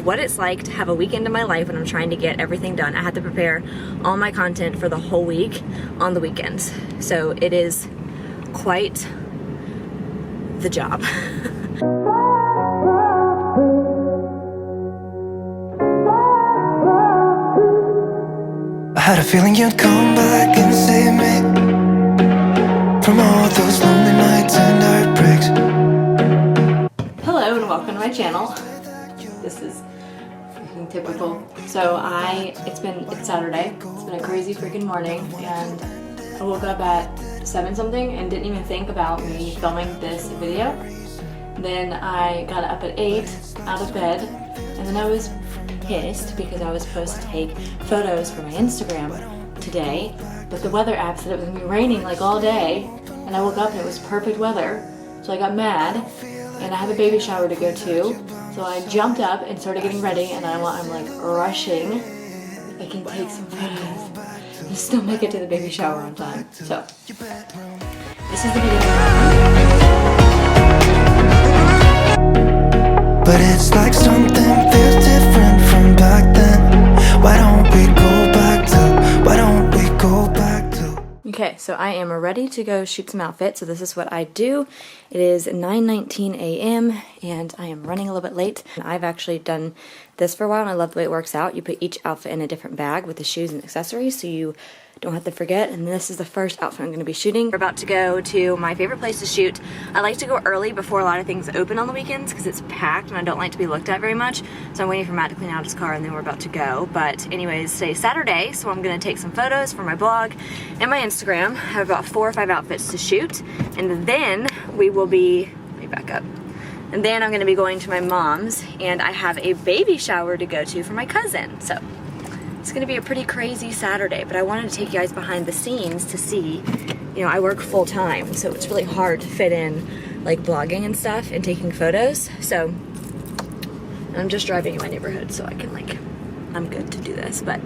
what it's like to have a weekend in my life when I'm trying to get everything done. I had to prepare all my content for the whole week on the weekends. So it is quite the job. I had a feeling you'd come back and save me from all those lonely nights and heartbreaks. Hello and welcome to my channel. This is freaking typical. So it's Saturday. It's been a crazy freaking morning and I woke up at 7 something and didn't even think about me filming this video. Then I got up at 8 out of bed and then I was pissed because I was supposed to take photos for my Instagram today, but the weather app said it was gonna be raining like all day, and I woke up and it was perfect weather, so I got mad, and I have a baby shower to go to, so I jumped up and started getting ready, and I'm like rushing. I can take some photos and still make it to the baby shower on time. So this is the video. But it's like something feels different from back then. Why don't we go back to? Okay, so I am ready to go shoot some outfits. So this is what I do. It is 9:19 a.m. and I am running a little bit late. I've actually done this for a while and I love the way it works out. You put each outfit in a different bag with the shoes and accessories so you don't have to forget, and this is the first outfit I'm going to be shooting. We're about to go to my favorite place to shoot. I like to go early before a lot of things open on the weekends because it's packed and I don't like to be looked at very much. So I'm waiting for Matt to clean out his car and then we're about to go. But anyways, today's Saturday, so I'm going to take some photos for my blog and my Instagram. I have about 4 or 5 outfits to shoot, and then we will be, let me back up. And then I'm going to be going to my mom's and I have a baby shower to go to for my cousin. So it's gonna be a pretty crazy Saturday, but I wanted to take you guys behind the scenes to see, you know, I work full time, so it's really hard to fit in like blogging and stuff and taking photos. So I'm just driving in my neighborhood, so I can I'm good to do this. But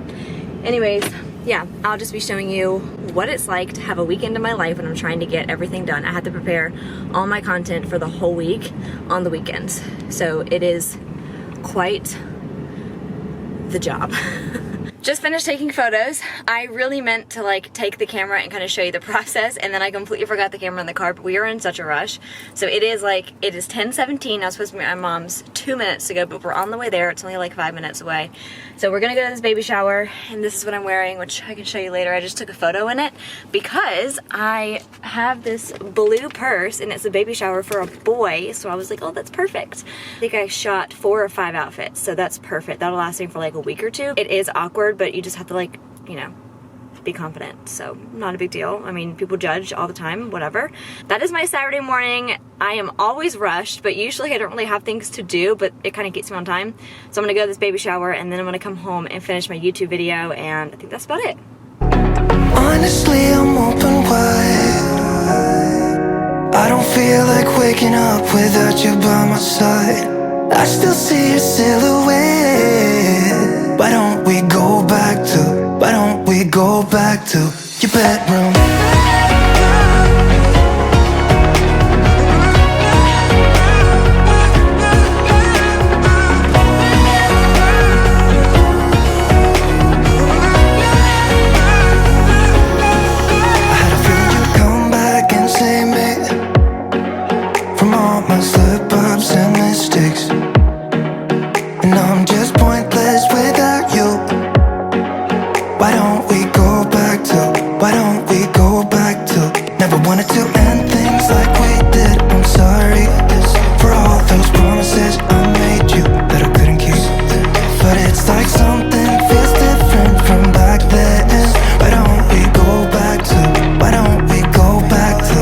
anyways, yeah, I'll just be showing you what it's like to have a weekend in my life when I'm trying to get everything done. I had to prepare all my content for the whole week on the weekends. So it is quite the job. Just finished taking photos. I really meant to take the camera and kind of show you the process, and then I completely forgot the camera in the car, but we are in such a rush. So it is 10:17. I was supposed to be at my mom's 2 minutes ago, but we're on the way there. It's only like 5 minutes away. So we're gonna go to this baby shower, and this is what I'm wearing, which I can show you later. I just took a photo in it because I have this blue purse and it's a baby shower for a boy. So I was like, oh, that's perfect. I think I shot 4 or 5 outfits, so that's perfect. That'll last me for like a week or two. It is awkward, but you just have to be confident, so not a big deal. I mean, people judge all the time, whatever. That is my Saturday morning. I am always rushed, but usually I don't really have things to do, but it kind of gets me on time. So I'm gonna go to this baby shower and then I'm gonna come home and finish my YouTube video, and I think that's about it. Honestly, I'm open wide. I don't feel like waking up without you by my side. I still see your silhouette. Why don't we go back to your bedroom? I had a feeling you'd come back and save me from all my slip-ups and mistakes, and I'm just pointless without you. Why don't we go back to? Never wanted to end things like we did. I'm sorry for all those promises I made you that I couldn't keep. But it's like something feels different from back then. Why don't we go back to?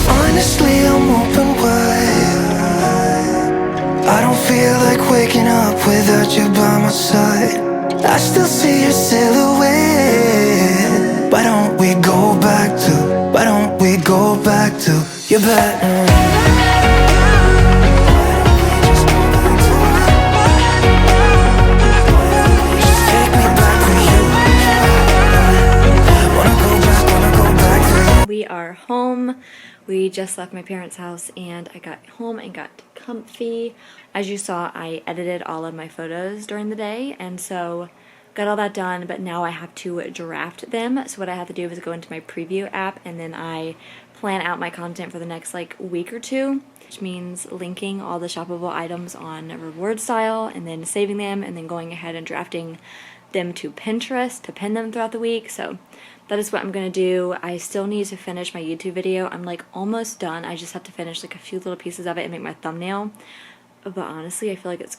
Honestly, I'm open wide. I don't feel like waking up without you by my side. I still see your silhouette. Why don't we go back to your bedroom? Just take me back for you. Wanna go back to you. We are home. We just left my parents' house and I got home and got comfy. As you saw, I edited all of my photos during the day, and so got all that done, but now I have to draft them. So what I have to do is go into my preview app and then I plan out my content for the next like week or two, which means linking all the shoppable items on reward style and then saving them and then going ahead and drafting them to Pinterest to pin them throughout the week. So that is what I'm gonna do. I still need to finish my YouTube video. I'm like almost done. I just have to finish like a few little pieces of it and make my thumbnail. But honestly, I feel like it's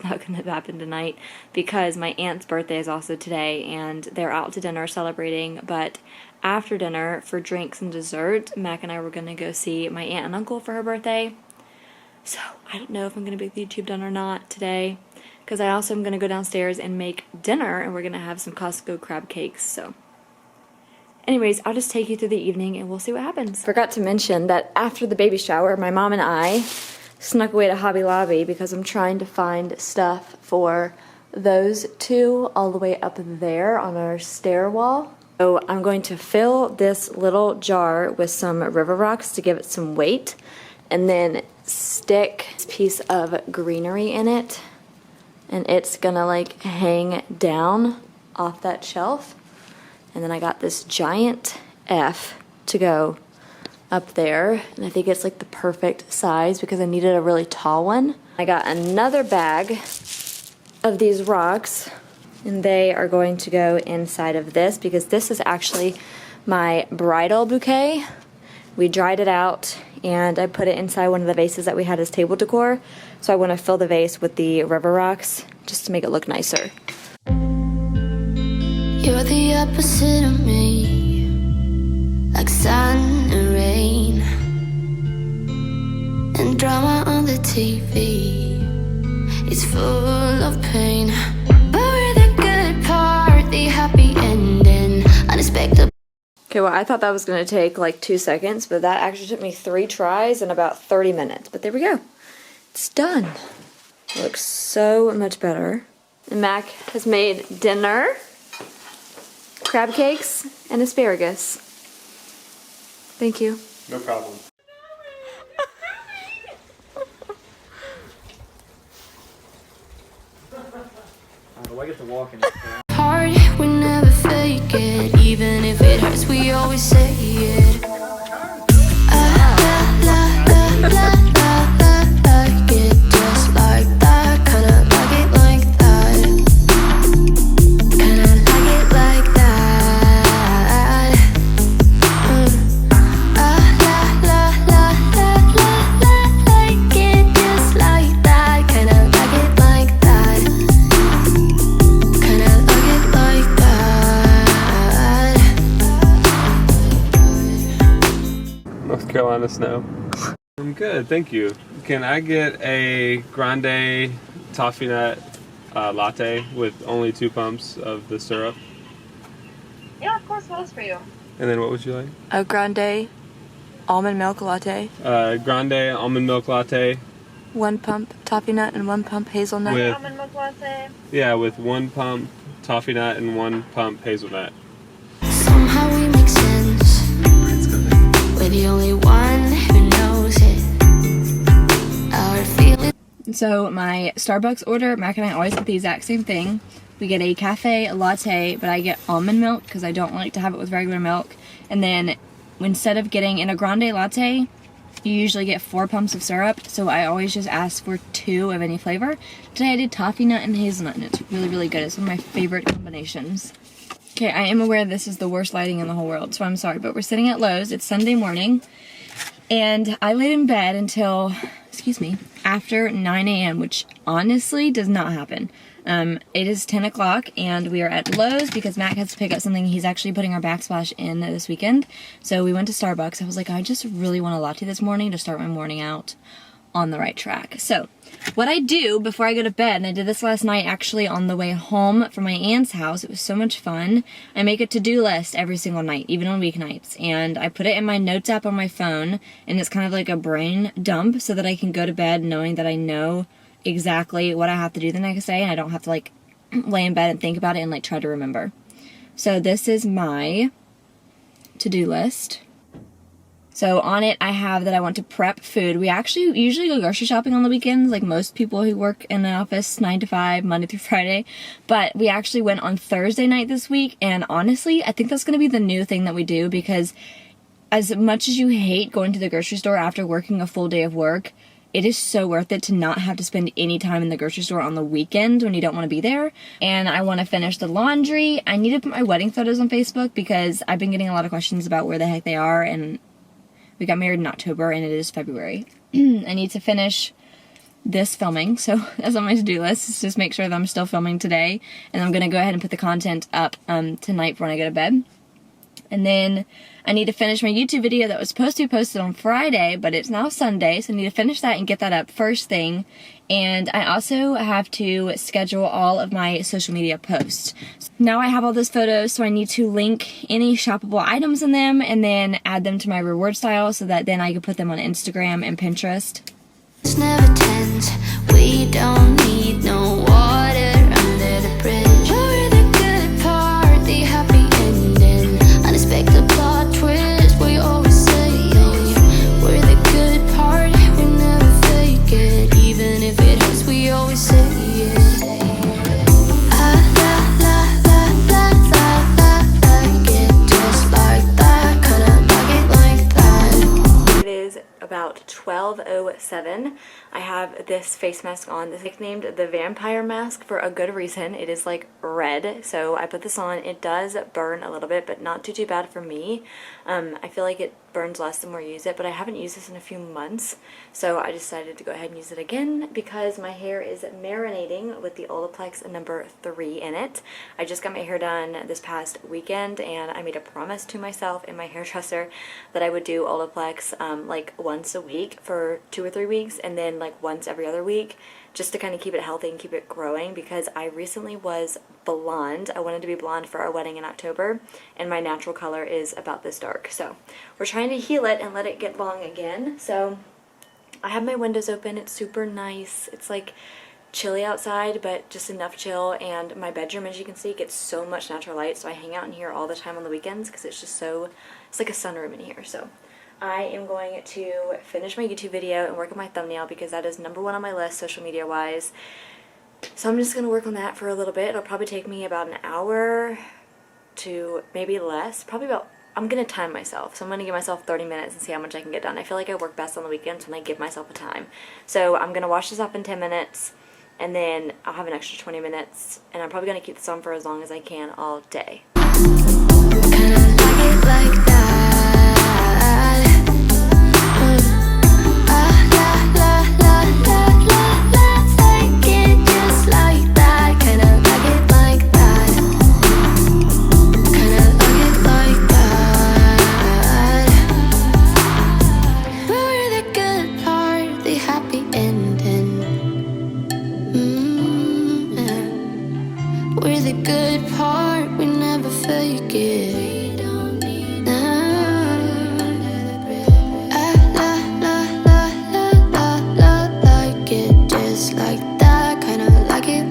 not gonna happen tonight because my aunt's birthday is also today and they're out to dinner celebrating. But after dinner, for drinks and dessert, Mac and I were gonna go see my aunt and uncle for her birthday. So I don't know if I'm gonna get the YouTube done or not today, because I also am gonna go downstairs and make dinner and we're gonna have some Costco crab cakes. So anyways, I'll just take you through the evening and we'll see what happens. Forgot to mention that after the baby shower, my mom and I snuck away to Hobby Lobby because I'm trying to find stuff for those two all the way up there on our stair wall. So I'm going to fill this little jar with some river rocks to give it some weight and then stick this piece of greenery in it, and it's gonna like hang down off that shelf. And then I got this giant F to go up there, and I think it's like the perfect size because I needed a really tall one. I got another bag of these rocks, and they are going to go inside of this because this is actually my bridal bouquet. We dried it out and I put it inside one of the vases that we had as table decor. So I want to fill the vase with the river rocks just to make it look nicer. You're the opposite of me, like sun and rain, and drama on the TV. It's full of pain, but we're the good part, the happy ending, unexpected. Okay, well, I thought that was going to take like 2 seconds, but that actually took me 3 tries and about 30 minutes. But there we go. It's done. It looks so much better. And Mac has made dinner. Crab cakes and asparagus. Thank you. No problem. Do I get to walk in this thing? Hard, we never fake it, even if it hurts, we always say it. Like it just like that, kinda like it like that, kinda like it like that. Like it just like that, kinda like it like that, kinda like it like that. North Carolina snow. I'm good, thank you. Can I get a grande toffee nut latte with only 2 pumps of the syrup? Yeah, of course. What else for you? And then what would you like? A grande almond milk latte. Grande almond milk latte. 1 pump toffee nut and 1 pump hazelnut. With- Almond milk latte. Yeah, with 1 pump toffee nut and 1 pump hazelnut. Somehow we make sense. We're the only one who knows it. Our feelings. So my Starbucks order, Mac and I always get the exact same thing. We get a cafe latte, but I get almond milk because I don't like to have it with regular milk. And then instead of getting in a grande latte, you usually get 4 pumps of syrup. So I always just ask for 2 of any flavor. Today I did toffee nut and hazelnut, and it's really, really good. It's one of my favorite combinations. Okay, I am aware this is the worst lighting in the whole world, so I'm sorry, but we're sitting at Lowe's. It's Sunday morning, and I laid in bed until, after 9 a.m., which honestly does not happen. It is 10 o'clock, and we are at Lowe's because Mac has to pick up something. He's actually putting our backsplash in this weekend, so we went to Starbucks. I was like, I just really want a latte this morning to start my morning out on the right track. So what I do before I go to bed, and I did this last night actually on the way home from my aunt's house, it was so much fun, I make a to-do list every single night, even on weeknights, and I put it in my notes app on my phone, and it's kind of like a brain dump so that I can go to bed knowing that I know exactly what I have to do the next day, and I don't have to like lay in bed and think about it and like try to remember. So this is my to-do list. So on it, I have that I want to prep food. We actually usually go grocery shopping on the weekends, like most people who work in an office 9 to 5, Monday through Friday. But we actually went on Thursday night this week, and honestly, I think that's going to be the new thing that we do, because as much as you hate going to the grocery store after working a full day of work, it is so worth it to not have to spend any time in the grocery store on the weekend when you don't want to be there. And I want to finish the laundry. I need to put my wedding photos on Facebook because I've been getting a lot of questions about where the heck they are, and we got married in October and it is February. I need to finish this filming, so that's on my to-do list, is just make sure that I'm still filming today, and I'm going to go ahead and put the content up tonight when I go to bed. And then I need to finish my YouTube video that was supposed to be posted on Friday, but it's now Sunday, so I need to finish that and get that up first thing. And I also have to schedule all of my social media posts. Now I have all those photos, so I need to link any shoppable items in them and then add them to my reward style so that then I can put them on Instagram and Pinterest. It's never tense. We don't need no water under the bridge. We're the good part, the happy ending. Unexpected plot twist, we always say. We're the good part, we never fake it. Even if it hurts, we always say it. It is about 12:07. I have this face mask on. This is named the vampire mask for a good reason. It is like red, so I put this on. It does burn a little bit, but not too bad for me. I feel like it burns less the more you use it, but I haven't used this in a few months, so I decided to go ahead and use it again because my hair is marinating with the Olaplex number 3 in it. I just got my hair done this past weekend, and I made a promise to myself and my hairdresser that I would do Olaplex like once a week for 2 or 3 weeks, and then like once every other week, just to kind of keep it healthy and keep it growing, because I recently was blonde. I wanted to be blonde for our wedding in October, and my natural color is about this dark. So we're trying to heal it and let it get long again. So I have my windows open. It's super nice. It's like chilly outside, but just enough chill, and my bedroom, as you can see, gets so much natural light, so I hang out in here all the time on the weekends because it's just so, it's like a sunroom in here. So I am going to finish my YouTube video and work on my thumbnail because that is number 1 on my list social media wise. So I'm just going to work on that for a little bit. It'll probably take me about an hour to maybe less. Probably about, I'm going to time myself. So I'm going to give myself 30 minutes and see how much I can get done. I feel like I work best on the weekends when I give myself a time. So I'm going to wash this up in 10 minutes and then I'll have an extra 20 minutes. And I'm probably going to keep this on for as long as I can all day. Like that. We're the good part, we never fake it.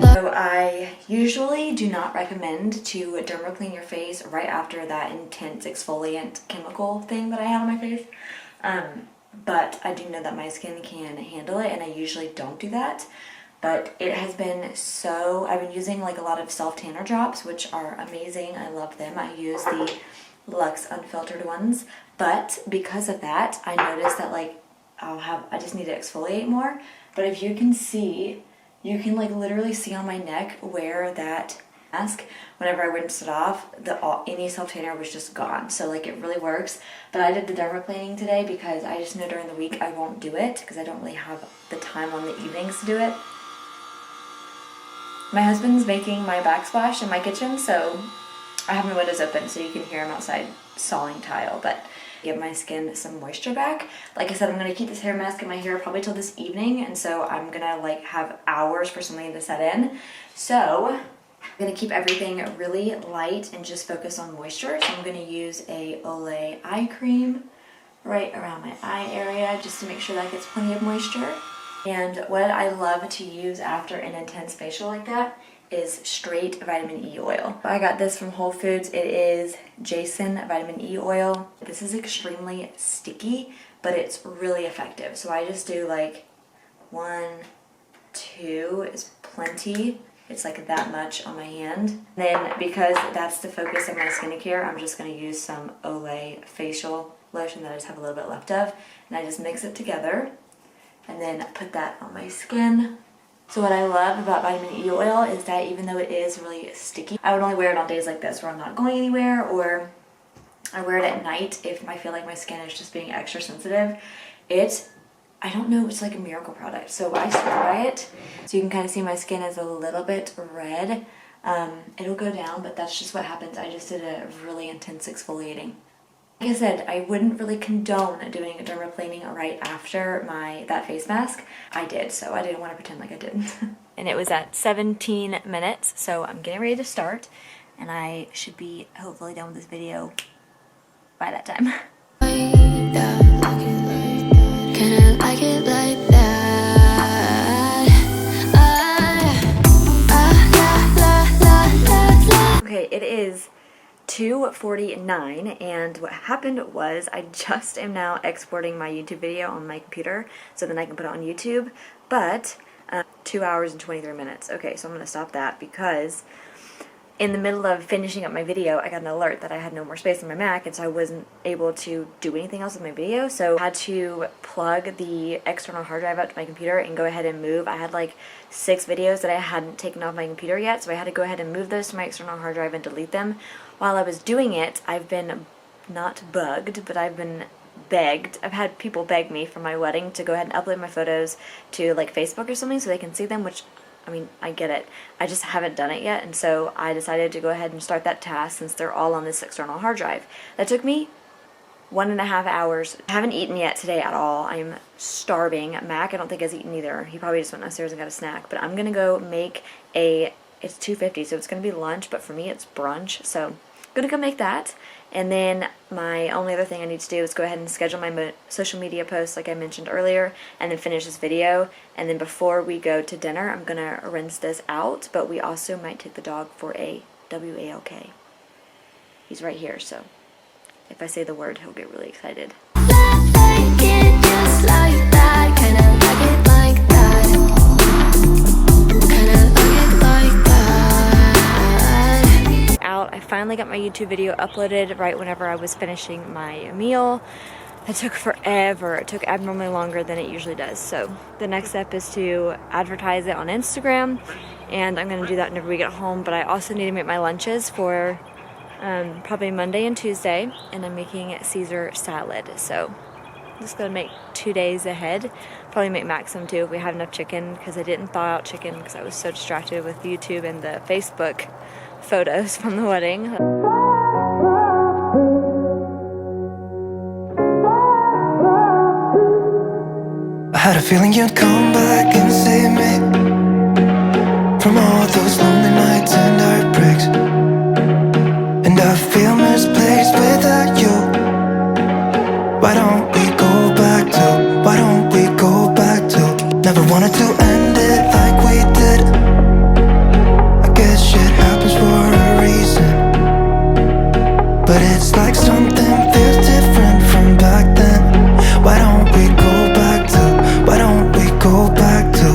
So I usually do not recommend to derma clean your face right after that intense exfoliant chemical thing that I had on my face. But I do know that my skin can handle it, and I usually don't do that. But it has been so, I've been using like a lot of self-tanner drops, which are amazing. I love them. I use the Luxe Unfiltered ones. But because of that, I noticed that like I just need to exfoliate more. But if you can see, you can like literally see on my neck where that mask, whenever I rinsed it off, any self-tanner was just gone. So like it really works. But I did the derma cleaning today because I just know during the week I won't do it because I don't really have the time on the evenings to do it. My husband's making my backsplash in my kitchen, so I have my windows open so you can hear him outside sawing tile, but give my skin some moisture back. Like I said, I'm gonna keep this hair mask in my hair probably till this evening, and so I'm gonna like have hours for something to set in. So I'm gonna keep everything really light and just focus on moisture. So I'm gonna use a Olay eye cream right around my eye area just to make sure that gets plenty of moisture. And what I love to use after an intense facial like that is straight vitamin E oil. I got this from Whole Foods. It is Jason vitamin E oil. This is extremely sticky, but it's really effective. So I just do like 1, 2 is plenty. It's like that much on my hand. Then because that's the focus of my skincare, I'm just gonna use some Olay facial lotion that I just have a little bit left of. And I just mix it together and then put that on my skin. So what I love about vitamin E oil is that even though it is really sticky, I would only wear it on days like this where I'm not going anywhere, or I wear it at night if I feel like my skin is just being extra sensitive. I don't know, it's like a miracle product. So I swear by it. So you can kind of see my skin is a little bit red. It'll go down, but that's just what happens. I just did a really intense exfoliating. Like I said, I wouldn't really condone doing a dermaplaning right after that face mask. I did, so I didn't want to pretend like I didn't. And it was at 17 minutes, so I'm getting ready to start. And I should be hopefully done with this video by that time. Okay, it is 2:49, and what happened was I just am now exporting my YouTube video on my computer so then I can put it on YouTube, but 2 hours and 23 minutes. Okay, so I'm going to stop that because in the middle of finishing up my video, I got an alert that I had no more space on my Mac, and so I wasn't able to do anything else with my video, so I had to plug the external hard drive out to my computer and go ahead and move. I had like 6 videos that I hadn't taken off my computer yet, so I had to go ahead and move those to my external hard drive and delete them. While I was doing it, I've been not bugged, but I've been begged. I've had people beg me for my wedding to go ahead and upload my photos to like Facebook or something so they can see them, which I mean, I get it. I just haven't done it yet, and so I decided to go ahead and start that task since they're all on this external hard drive. That took me 1.5 hours. I haven't eaten yet today at all. I'm starving. Mac, I don't think has eaten either. He probably just went downstairs and got a snack, but I'm gonna go make it's 2:50, so it's gonna be lunch, but for me it's brunch, so I'm gonna go make that. And then my only other thing I need to do is go ahead and schedule my social media posts like I mentioned earlier, and then finish this video. And then before we go to dinner, I'm gonna rinse this out, but we also might take the dog for a WALK. He's right here, so if I say the word, he'll get really excited. I finally got my YouTube video uploaded right whenever I was finishing my meal. That took forever. It took abnormally longer than it usually does. So the next step is to advertise it on Instagram, and I'm going to do that whenever we get home. But I also need to make my lunches for probably Monday and Tuesday, and I'm making Caesar salad. So I'm just going to make 2 days ahead. Probably make Max some too if we have enough chicken, because I didn't thaw out chicken because I was so distracted with YouTube and the Facebook photos from the wedding. I had a feeling you'd come back and save me from all those lonely nights and heartbreaks. And I feel misplaced without you. Why don't we go back to, why don't we go back to, never wanted to end it like we did. I guess shit happens for a reason, but it's like something feels different from back then. Why don't we go back to, why don't we go back to,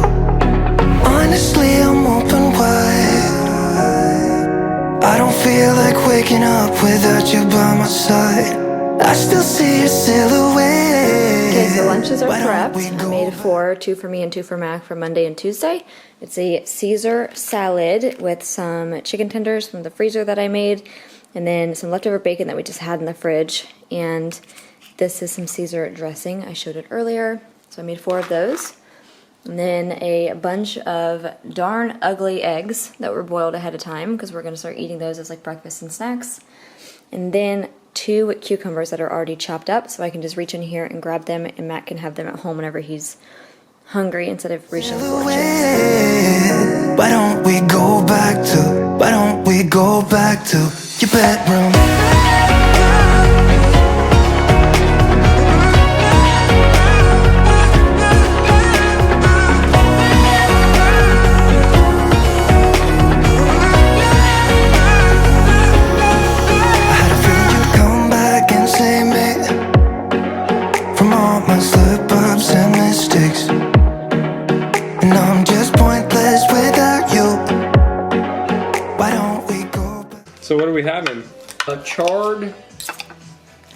honestly I'm open wide. I don't feel like waking up without you by my side. I still see your silhouette. Okay, so lunches are prepped. I made 4, 2 for me and 2 for Mac for Monday and Tuesday. It's a Caesar salad with some chicken tenders from the freezer that I made, and then some leftover bacon that we just had in the fridge. And this is some Caesar dressing. I showed it earlier. So I made 4 of those. And then a bunch of darn ugly eggs that were boiled ahead of time, because we're going to start eating those as like breakfast and snacks. And then 2 cucumbers that are already chopped up, so I can just reach in here and grab them, and Matt can have them at home whenever he's hungry instead of reaching for chips. Why don't we go back to, why don't we go back to your bedroom? So what are we having? A charred,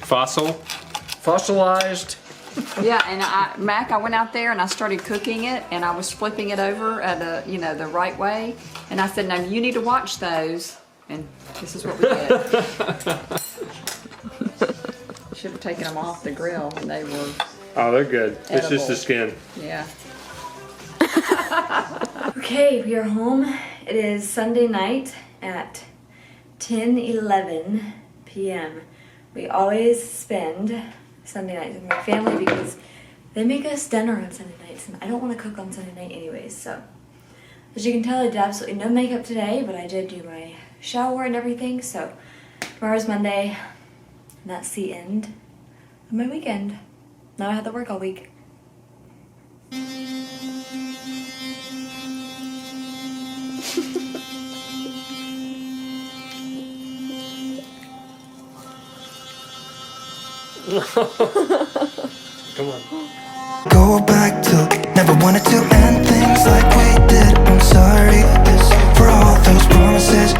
fossilized. Yeah, and Mac, I went out there and I started cooking it, and I was flipping it over at a, the right way, and I said, "Now you need to watch those," and this is what we did. Should have taken them off the grill, and they were. Oh, they're good. It's just the Edible. skin. Yeah. Okay, we are home. It is Sunday night at 10:11 p.m. We always spend Sunday nights with my family because they make us dinner on Sunday nights, and I don't want to cook on Sunday night anyways. So, as you can tell, I did absolutely no makeup today, but I did do my shower and everything. So, tomorrow's Monday, and that's the end of my weekend. Now I have to work all week. Come on. Go back to never wanted to end things like we did. I'm sorry for all those promises